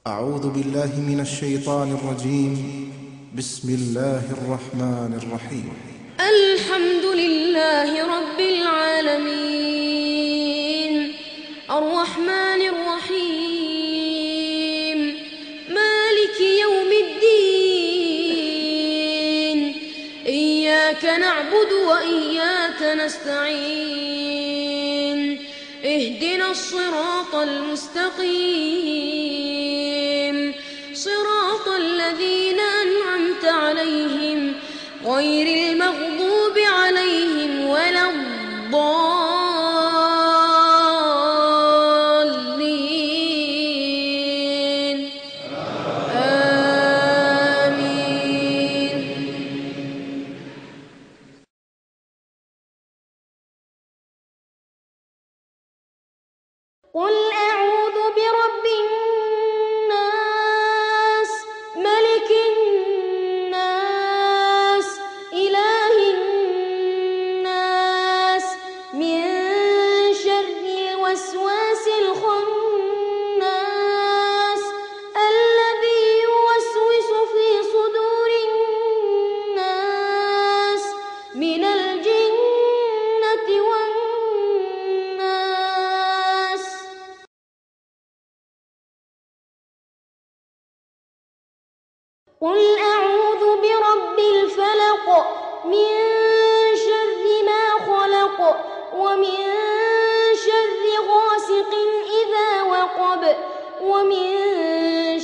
أعوذ بالله من الشيطان الرجيم. بسم الله الرحمن الرحيم. الحمد لله رب العالمين الرحمن الرحيم مالك يوم الدين إياك نعبد وإياك نستعين اهدنا الصراط المستقيم صراط الذين أنعمت عليهم غير المغضوب عليهم ولا الضالين آمين. قل أعوذ برب الناس ملك الناس إله الناس من شر الوسواس الخناس الذي يوسوس في صدور الناس من الجنة والناس. قل أعوذ برب الفلق من شر ما خلق ومن شر غاسق إذا وقب ومن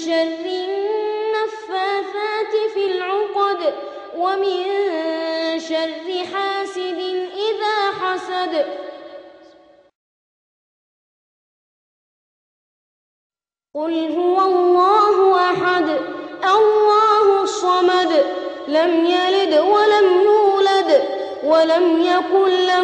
شر النفاثات في العقد ومن شر حاسد إذا حسد. قل هو الله أحد الله الصمد لم يلد ولم يولد ولم يكن له